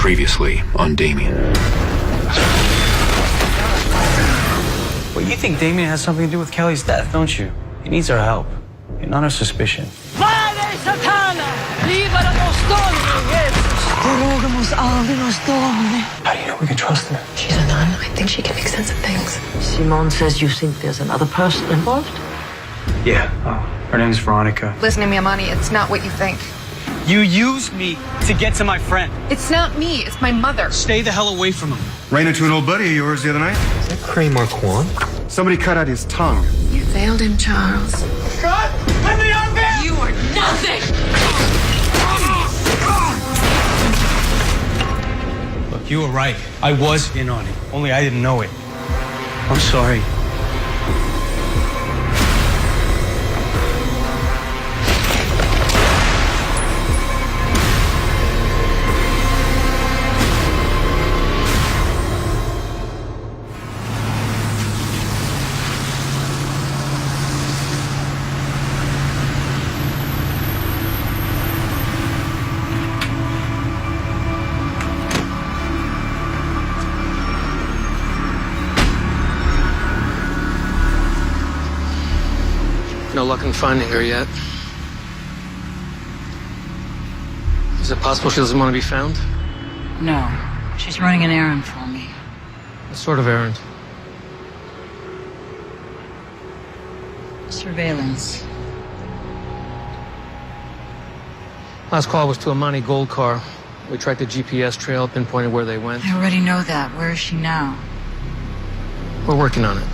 Previously on Damien. Well, you think Damien has something to do with Kelly's death, don't you? He needs our help, and not our suspicion. Vare Satana! Libera nos Domine, Jesus! Prorogamus Alvinos Domine. How do you know we can trust her? She's a nun. I think she can make sense of things. Simone says you think there's another person involved? Yeah. Her name's Veronica. Listen to me, Amani. It's not what you think. You used me to get to my friend. It's not me. It's my mother. Stay the hell away from him. Ran into an old buddy of yours the other night. Is that Cray Marquand? Somebody cut out his tongue. You failed him, Charles. Scott! Let me out there! You are nothing! Look, you were right. I was in on it. Only I didn't know it. I'm sorry. No luck in finding her yet. Is it possible she doesn't want to be found? No. She's running an errand for me. What sort of errand? Surveillance. Last call was to a Monty Gold car. We tracked the GPS trail, pinpointed where they went. I already know that. Where is she now? We're working on it.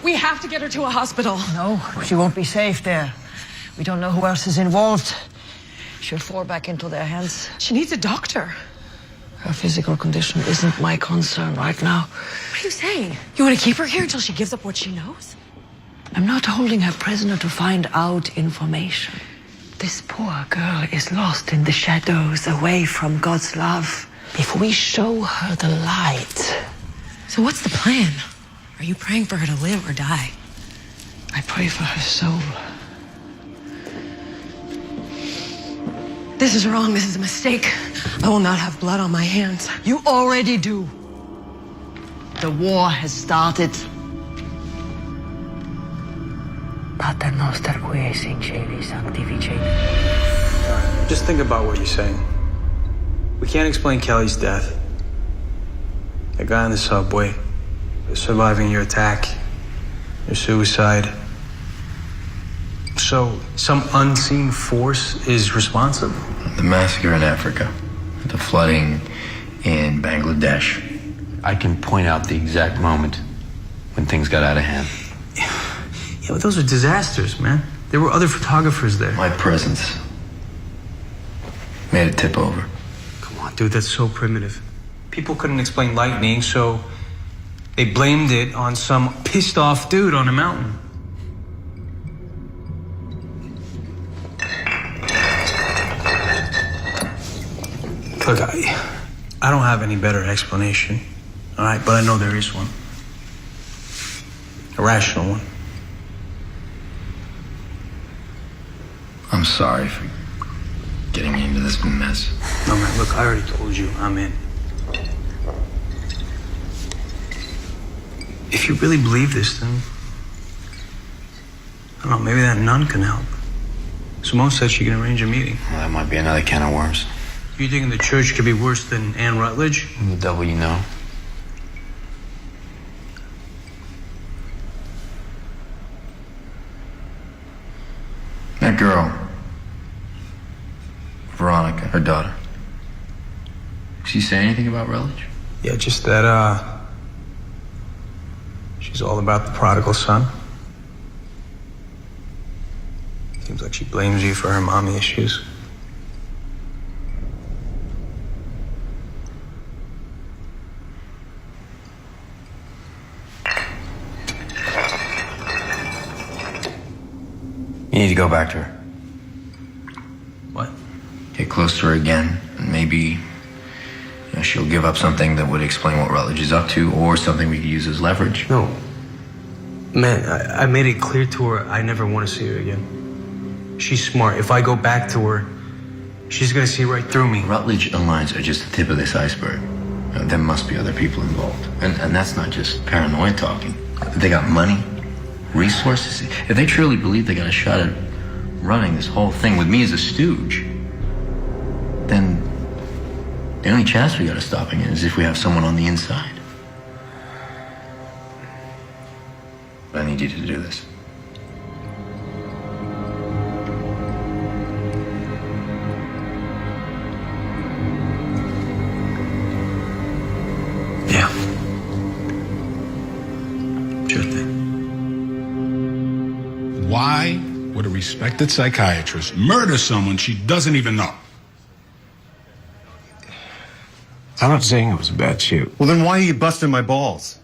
We have to get her to a hospital. No, she won't be safe there. We don't know who else is involved. She'll fall back into their hands. She needs a doctor. Her physical condition isn't my concern right now. What are you saying? You want to keep her here until she gives up what she knows? I'm not holding her prisoner to find out information. This poor girl is lost in the shadows, away from God's love. If we show her the light... So what's the plan? Are you praying for her to live or die? I pray for her soul. This is wrong. This is a mistake. I will not have blood on my hands. You already do. The war has started. Pater noster qui es in caeli sanctificetur. Just think about what you're saying. We can't explain Kelly's death. That guy on the subway, surviving your attack, your suicide. So, some unseen force is responsible? The massacre in Africa, the flooding in Bangladesh. I can point out the exact moment when things got out of hand. Yeah, but those are disasters, man. There were other photographers there. My presence made it tip over. Come on, dude, that's so primitive. People couldn't explain lightning, so they blamed it on some pissed off dude on a mountain. Look, I don't have any better explanation, all right? But I know there is one. A rational one. I'm sorry for getting me into this mess. No, man, look, I already told you I'm in. If you really believe this, then I don't know, maybe that nun can help. Simone said she can arrange a meeting. Well, that might be another can of worms. You think the church could be worse than Ann Rutledge? The devil you know. That girl, Veronica, her daughter. She say anything about Rutledge? Yeah, just that, she's all about the prodigal son. Seems like she blames you for her mommy issues. You need to go back to her. What? Get close to her again, and maybe she'll give up something that would explain what Rutledge is up to, or something we could use as leverage. No. Man, I made it clear to her I never want to see her again. She's smart. If I go back to her, she's gonna see right through me. Rutledge and Lines are just the tip of this iceberg. There must be other people involved. And that's not just paranoid talking. They got money, resources. If they truly believe they got a shot at running this whole thing with me as a stooge, then the only chance we got of stopping it is if we have someone on the inside. I need you to do this. Yeah. Sure thing. Why would a respected psychiatrist murder someone she doesn't even know? I'm not saying it was a bad shoot. Well, then why are you busting my balls?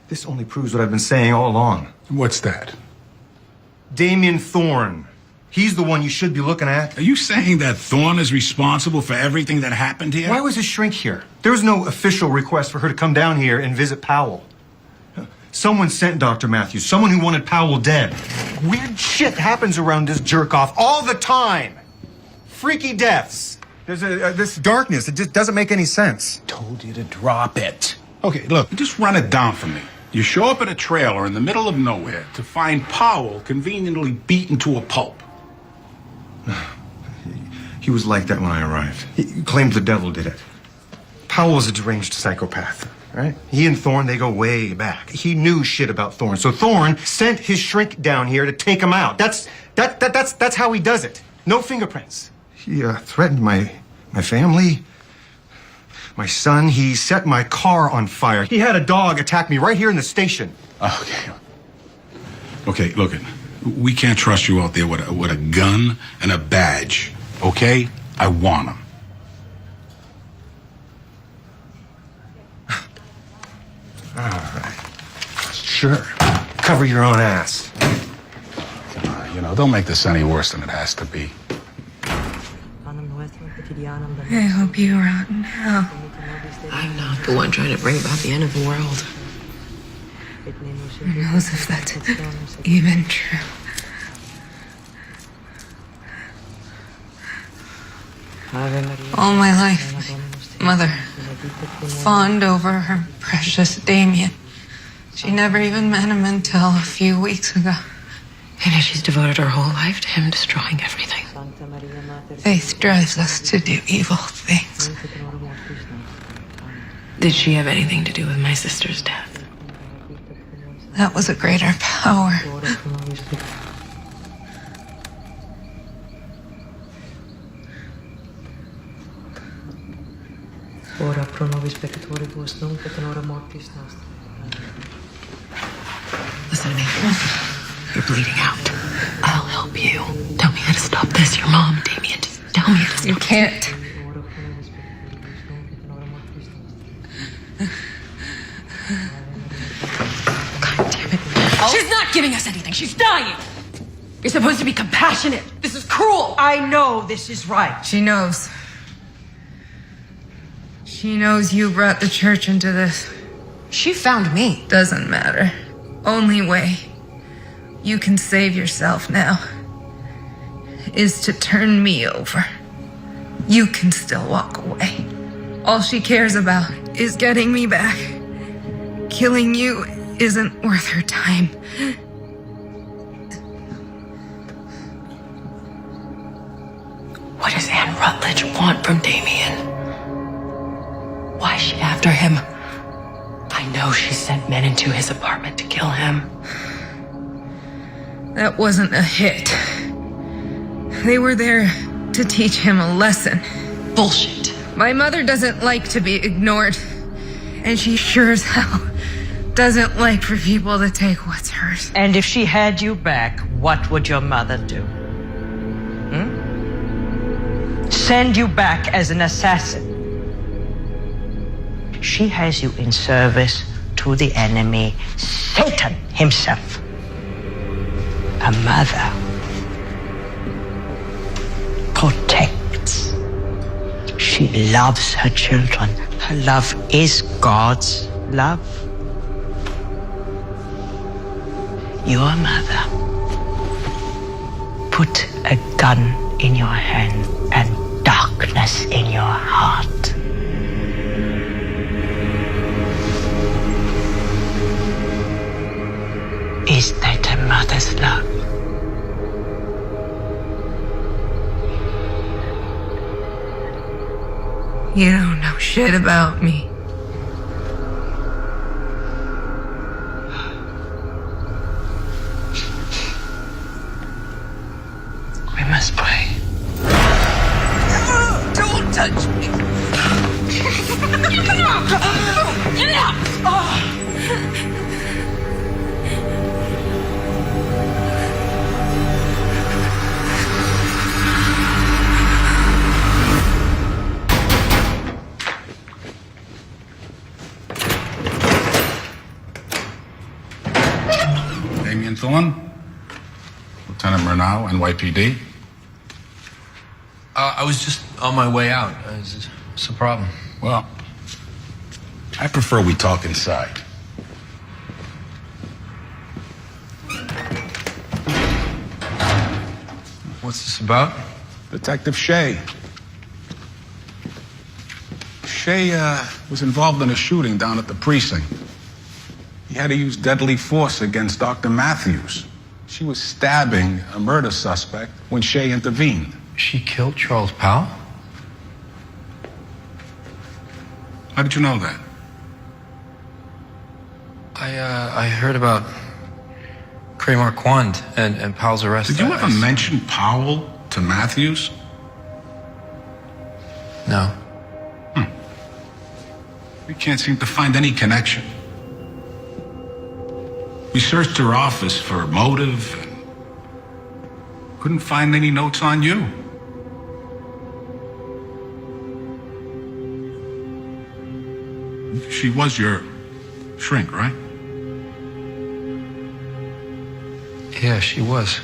This only proves what I've been saying all along. What's that? Damien Thorne. He's the one you should be looking at. Are you saying that Thorne is responsible for everything that happened here? Why was his shrink here? There was no official request for her to come down here and visit Powell. Someone sent Dr. Matthews, someone who wanted Powell dead. Weird shit happens around this jerk-off all the time. Freaky deaths. There's this darkness. It just doesn't make any sense. Told you to drop it. Okay, look, just run it down for me. You show up at a trailer in the middle of nowhere to find Powell conveniently beaten to a pulp. He was like that when I arrived. He claimed the devil did it. Powell was a deranged psychopath, right? He and Thorne, they go way back. He knew shit about Thorne. So Thorne sent his shrink down here to take him out. That's how he does it. No fingerprints. He threatened my family, my son. He set my car on fire. He had a dog attack me right here in the station. Okay, look, we can't trust you out there with a gun and a badge, okay? I want them. All right. Sure. Cover your own ass. Don't make this any worse than it has to be. I hope you are out in hell. I'm not the one trying to bring about the end of the world. Who knows if that's even true? All my life, my mother fawned over her precious Damien. She never even met him until a few weeks ago. And she's devoted her whole life to him destroying everything. Faith drives us to do evil things. Did she have anything to do with my sister's death? That was a greater power. Listen to me. You're bleeding out. I'll help you. Tell me how to stop this. Your mom, Damien. Just tell me how to stop You can't. God damn it. She's not giving us anything. She's dying. You're supposed to be compassionate. This is cruel. I know this is right. She knows. She knows you brought the church into this. She found me. Doesn't matter. Only way you can save yourself now is to turn me over. You can still walk away. All she cares about is getting me back. Killing you isn't worth her time. What does Anne Rutledge want from Damien? Why is she after him? I know she sent men into his apartment to kill him. That wasn't a hit. They were there to teach him a lesson. Bullshit. My mother doesn't like to be ignored. And she sure as hell doesn't like for people to take what's hers. And if she had you back, what would your mother do? Send you back as an assassin. She has you in service to the enemy, Satan himself. A mother protects. She loves her children. Her love is God's love. Your mother put a gun in your hand and darkness in your heart. Is that a mother's love? You don't know shit about me. We must pray. Don't touch me. Get it up! Damien Thorne, Lieutenant Murnau, NYPD. I was just on my way out. What's the problem? Well, I prefer we talk inside. What's this about? Detective Shea. Shea was involved in a shooting down at the precinct. He had to use deadly force against Dr. Matthews. She was stabbing a murder suspect when Shea intervened. She killed Charles Powell? How did you know that? I heard about Kramer Quand and Powell's arrest. Did you ever mention Powell to Matthews? No. We can't seem to find any connection. We searched her office for motive and couldn't find any notes on you. She was your shrink, right? Yeah, she was.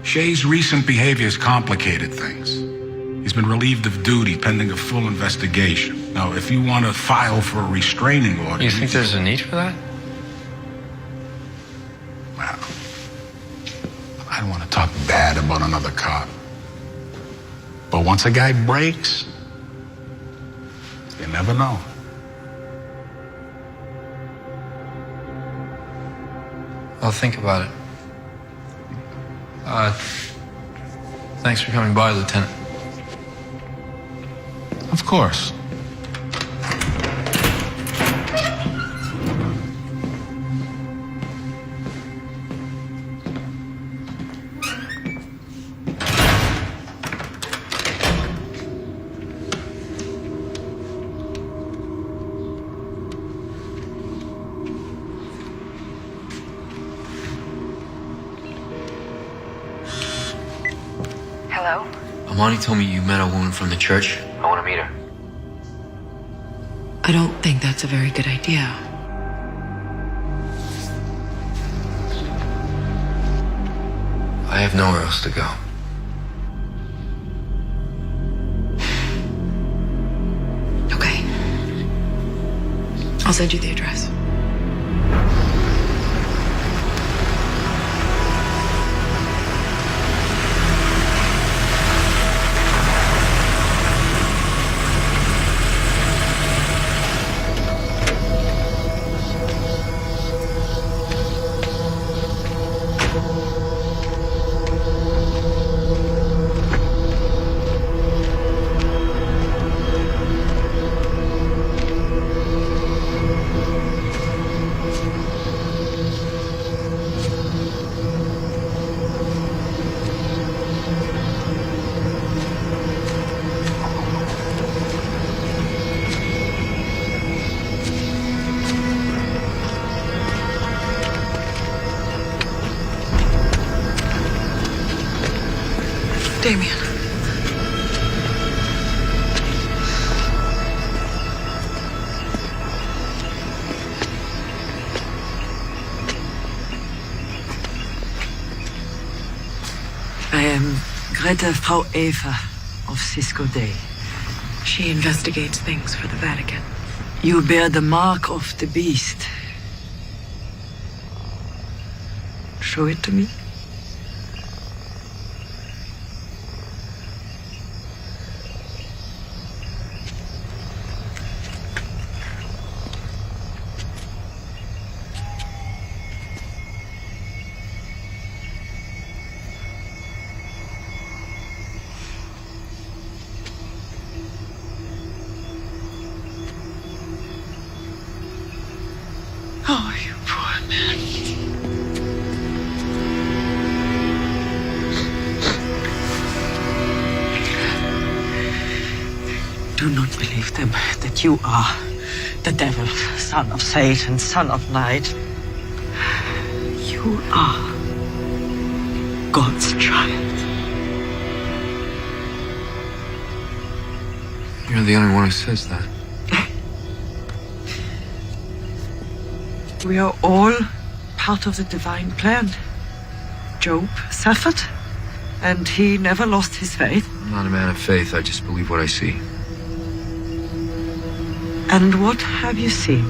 Shea's recent behavior has complicated things. He's been relieved of duty pending a full investigation. Now, if you want to file for a restraining order... You think there's a need for that? Well, I don't want to talk bad about another cop. But once a guy breaks, you never know. I'll think about it. Thanks for coming by, Lieutenant. Of course. Hello? Amani told me you met a woman from the church. I want to meet her. I don't think that's a very good idea. I have nowhere else to go. Okay. I'll send you the address. Damien. I am Greta Frau Eva of Cisco Day. She investigates things for the Vatican. You bear the mark of the beast. Show it to me. Oh, you poor man. Do not believe them that you are the devil, son of Satan, son of night. You are God's child. You're the only one who says that. We are all part of the divine plan. Job suffered, and he never lost his faith. I'm not a man of faith. I just believe what I see. And what have you seen?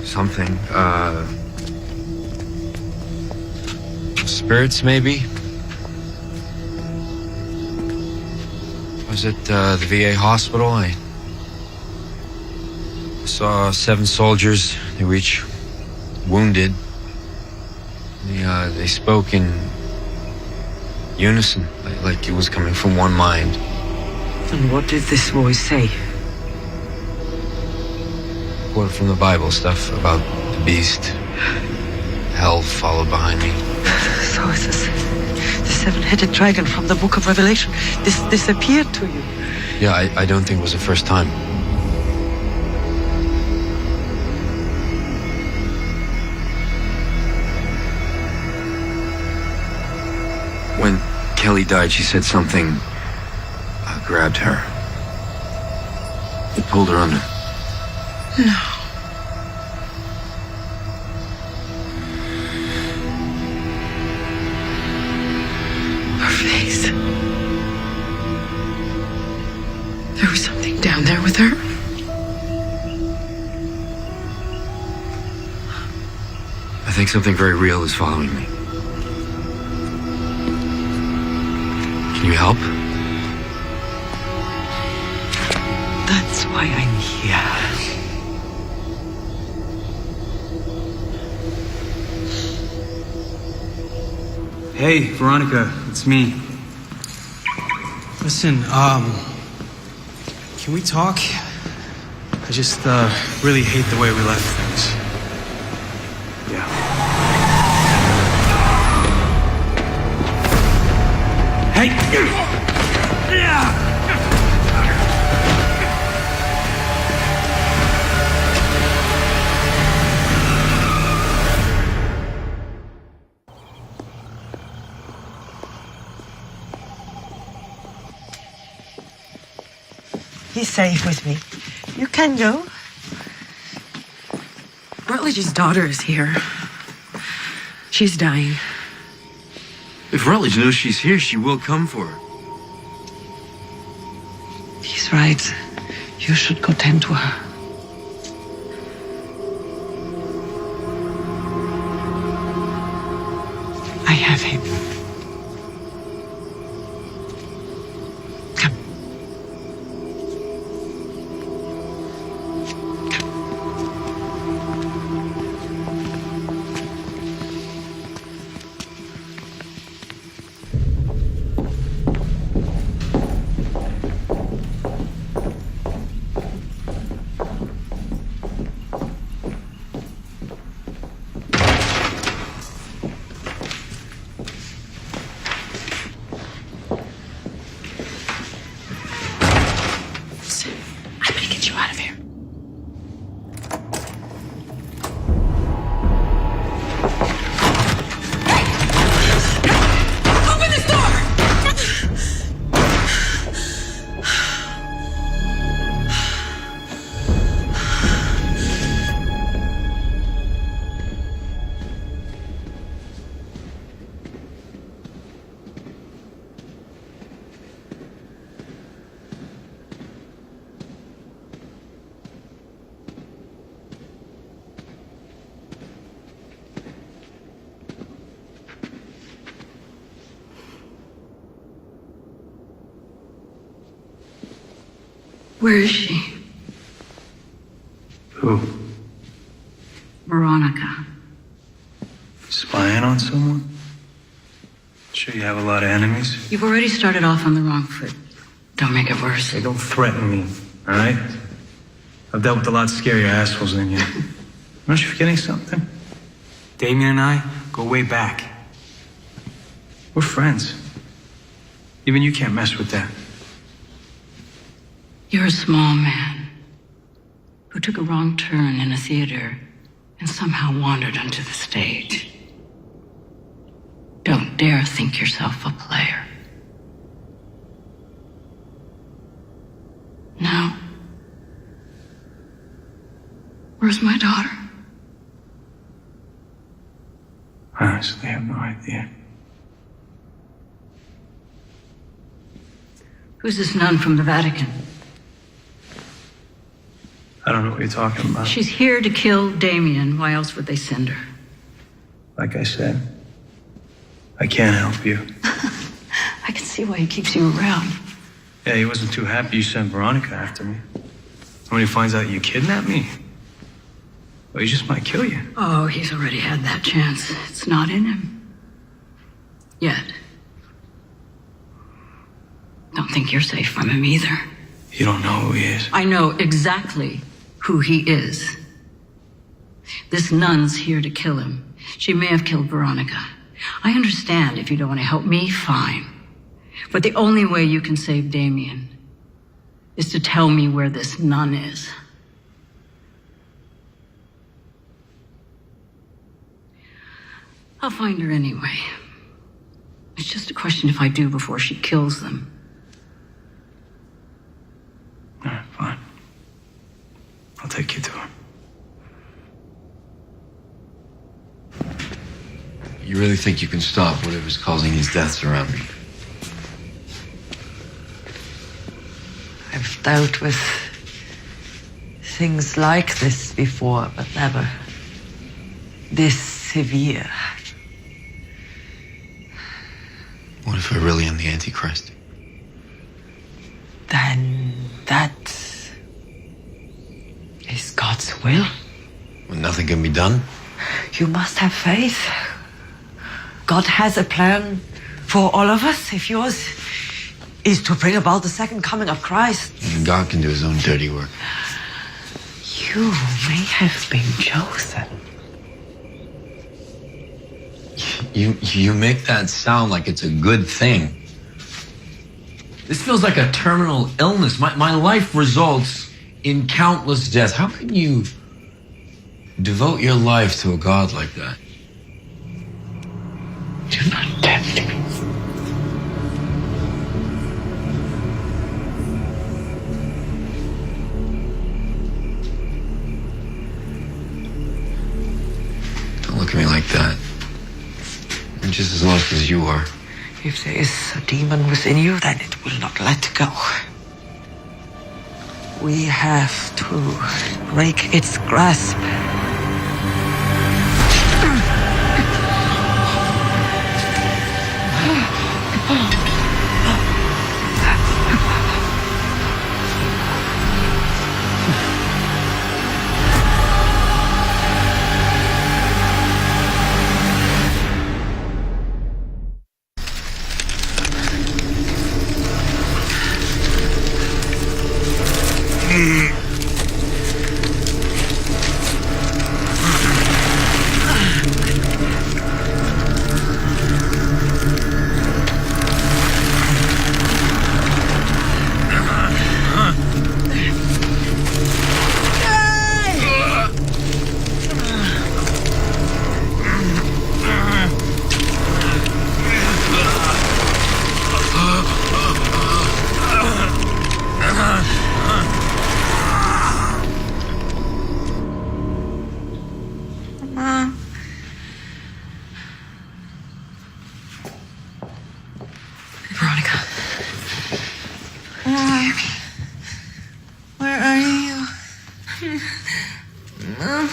Something. Spirits, maybe? Was it the VA hospital? I saw 7 soldiers. They were each wounded. They spoke in unison, like it was coming from one mind. And what did this voice say? Quote from the Bible, stuff about the beast. Hell followed behind me. So is this the 7-headed dragon from the book of Revelation. This appeared to you. Yeah, I don't think it was the first time. When Kelly died, she said something grabbed her. It pulled her under. No. Her face. There was something down there with her. I think something very real is following me. Can you help? That's why I'm here. Hey, Veronica, it's me. Listen, can we talk? I just, really hate the way we left things. Yeah. Hey! He's safe with me. You can go. Rutledge's daughter is here. She's dying. If Rutledge knows she's here, she will come for her. He's right. You should go tend to her. I have him. Come. Where is she? Who? Veronica. Spying on someone? Sure you have a lot of enemies? You've already started off on the wrong foot. Don't make it worse. Hey, don't threaten me, all right? I've dealt with a lot scarier assholes than you. Aren't you forgetting something? Damien and I go way back. We're friends. Even you can't mess with that. You're a small man who took a wrong turn in a theater and somehow wandered onto the stage. Don't dare think yourself a player. Now, where's my daughter? Honestly, I have no idea. Who's this nun from the Vatican? I don't know what you're talking about. She's here to kill Damien. Why else would they send her? Like I said, I can't help you. I can see why he keeps you around. Yeah, he wasn't too happy you sent Veronica after me. When he finds out you kidnapped me, well, he just might kill you. Oh, he's already had that chance. It's not in him. Yet. Don't think you're safe from him either. You don't know who he is. I know exactly who he is. This nun's here to kill him. She may have killed Veronica. I understand if you don't want to help me, fine. But the only way you can save Damien is to tell me where this nun is. I'll find her anyway. It's just a question if I do before she kills them. All right, fine. I'll take you to her. You really think you can stop whatever's causing these deaths around me? I've dealt with things like this before, but never this severe. What if I really am the Antichrist? Then that is God's will. When nothing can be done? You must have faith. God has a plan for all of us. If yours is to bring about the second coming of Christ. And God can do his own dirty work. You may have been chosen. You make that sound like it's a good thing. This feels like a terminal illness. My life results in countless deaths. How can you devote your life to a God like that? Do not tempt me. Don't look at me like that. I'm just as lost as you are. If there is a demon within you, then it will not let go. We have to break its grasp. Veronica. Where are you? Mom.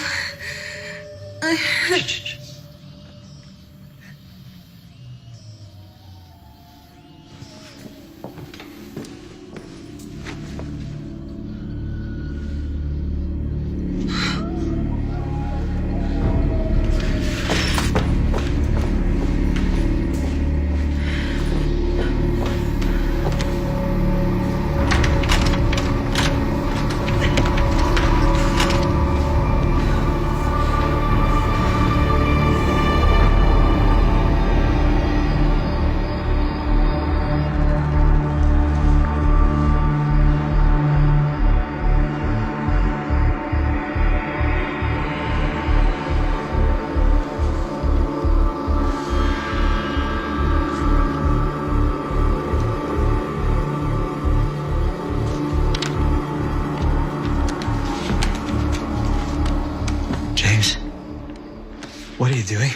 doing?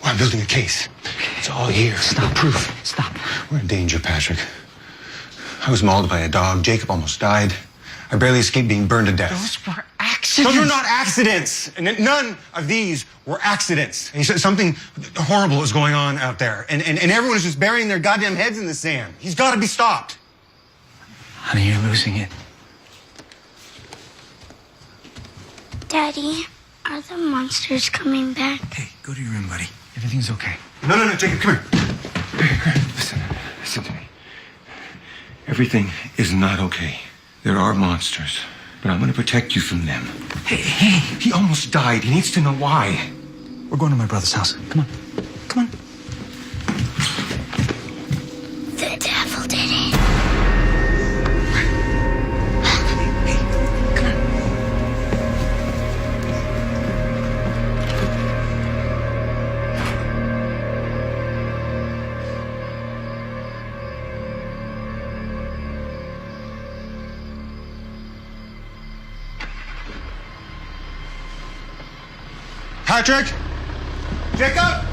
Well, I'm building a case. It's all here. Stop. Proof. Stop. We're in danger, Patrick. I was mauled by a dog. Jacob almost died. I barely escaped being burned to death. Those were accidents. Those were not accidents. And none of these were accidents. And he said something horrible is going on out there. And everyone is just burying their goddamn heads in the sand. He's got to be stopped. Honey, you're losing it. Daddy, are the monsters coming back? Hey, go to your room, buddy. Everything's okay. No, Jacob, come here. Listen to me. Everything is not okay. There are monsters, but I'm going to protect you from them. Hey. He almost died. He needs to know why. We're going to my brother's house. Come on. The devil did it. Patrick? Jacob?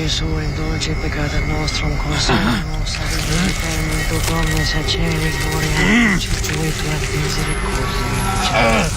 Gesù, indulge i peccati nostrum, consola nos ad in Domine saceri gloria, circui tua misericordia.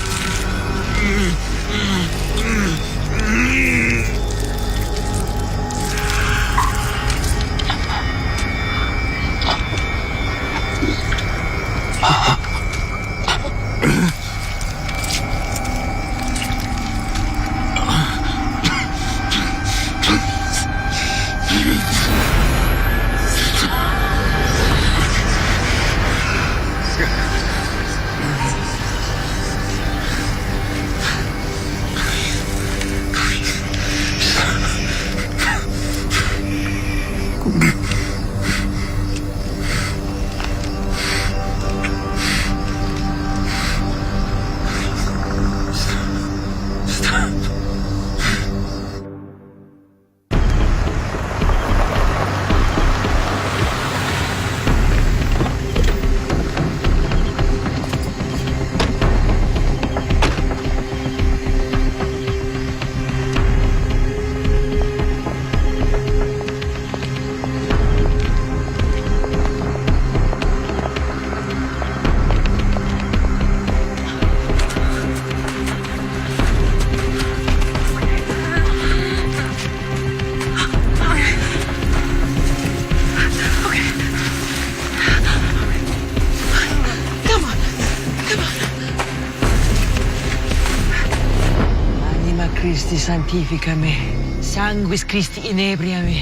Christi sanctifica me, sanguis Christi inebria me,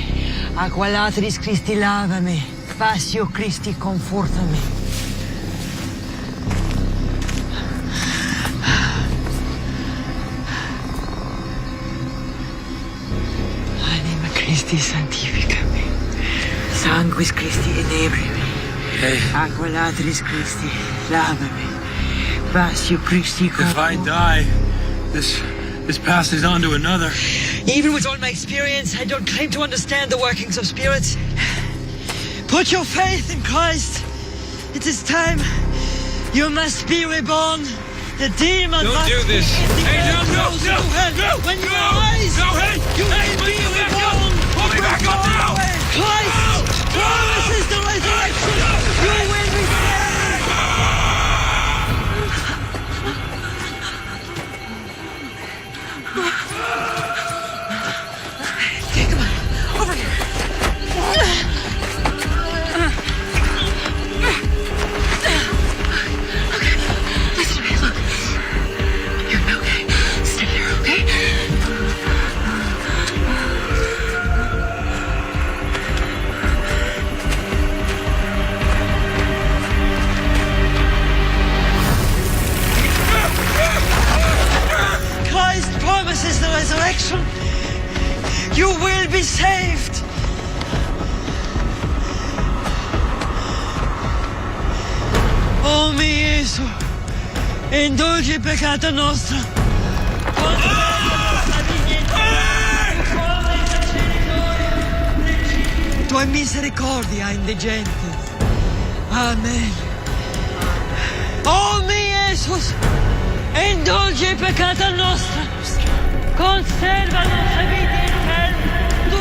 aqua latris Christi lava me, passio Christi conforta me. Anima Christi sanctifica me, sanguis Christi inebria me, aqua latris Christi lava me, passio Christi conforta me. If I die, this passes on to another. Even with all my experience, I don't claim to understand the workings of spirits. Put your faith in Christ. It is time. You must be reborn. The demon Don't must do this. be Hey, no, indicated no, closer no, to hell. no, When you no, rise, no, hey, you hey, will be pull me back up. reborn. Pull me back up now. Christ promises the resurrection. You will be saved. Okay, come on. Over here. Okay. Listen to me. Look. You're okay. Stay there, okay? Christ promises the resurrection. You will be saved. Oh mi Gesù, indulgi il peccato nostro. Tua misericordia indigente. Amen. Oh mi Jesus, indulgi il peccato nostro. Conserva la nostra vita eterna. Tu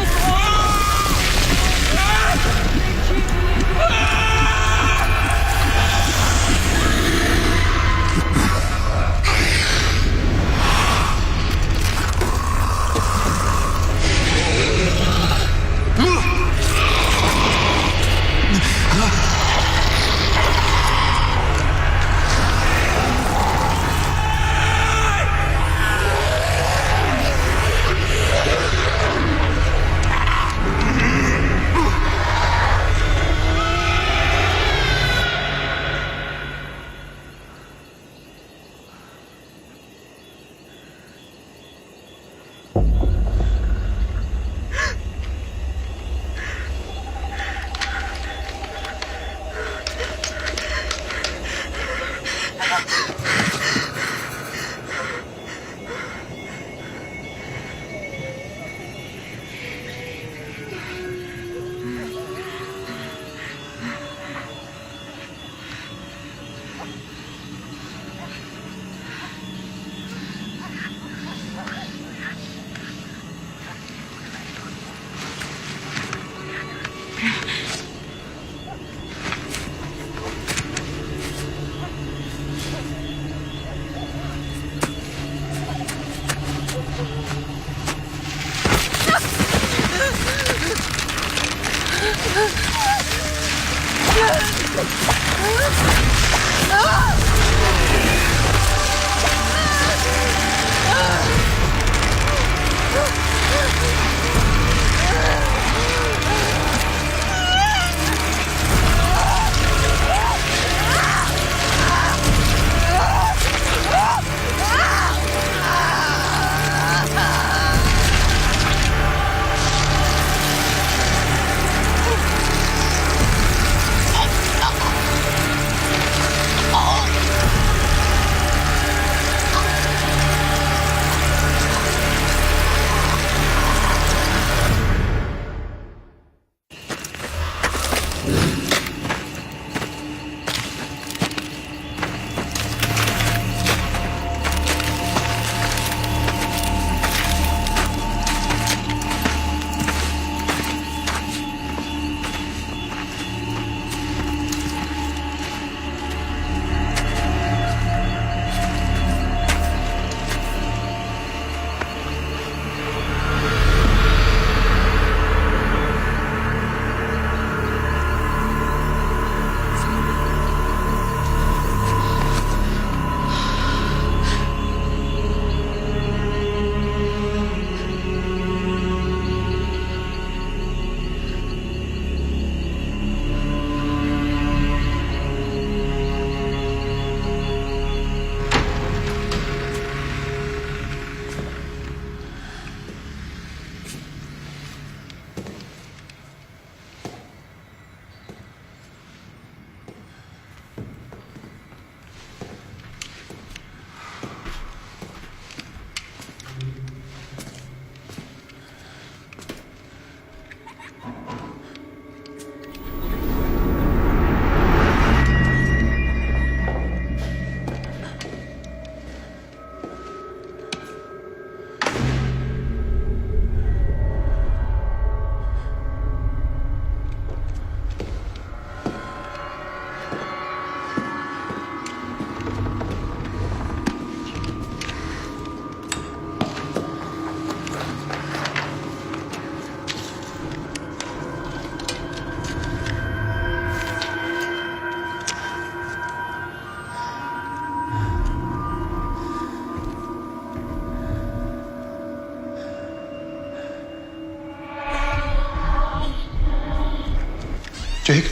Jake?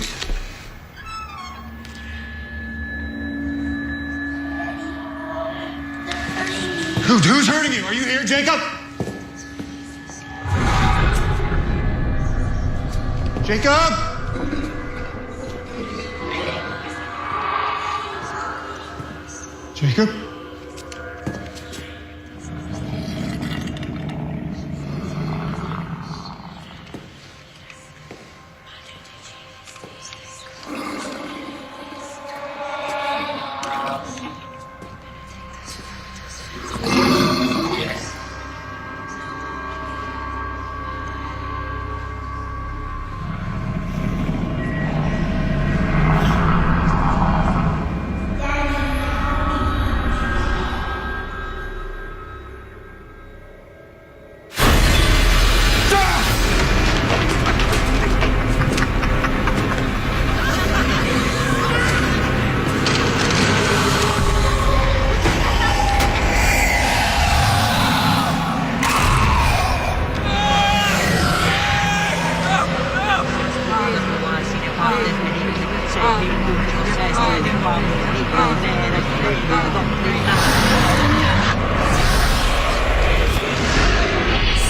Who's hurting you? Are you here, Jacob? Jacob? Jacob?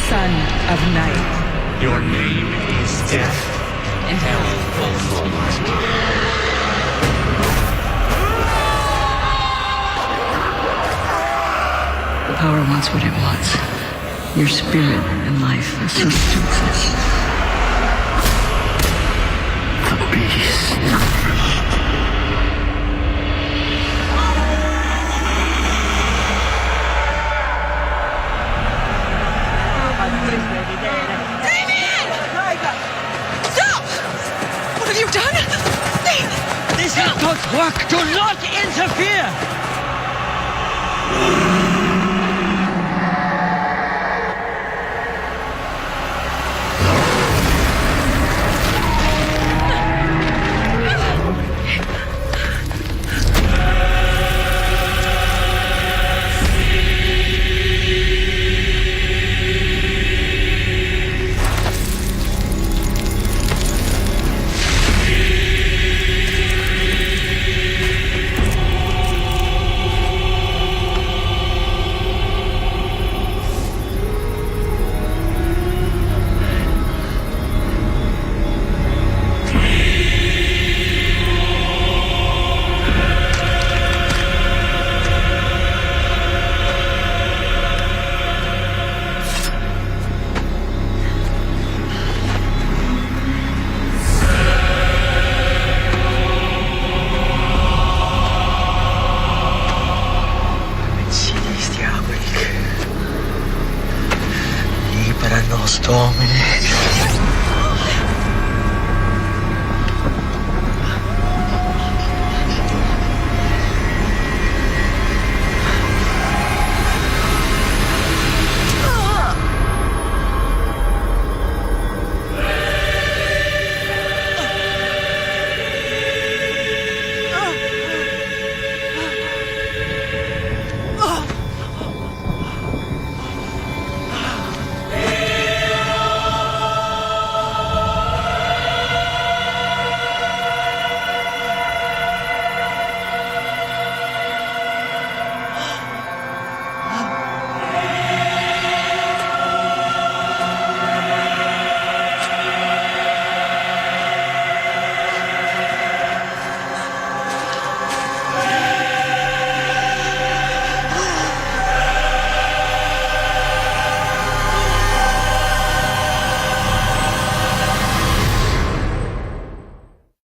Son of night. Your name is death. And hell will foremost. The power wants what it wants. Your spirit and life are so stupid. The beast. Stop! What have you done? This is God's work. Do not interfere!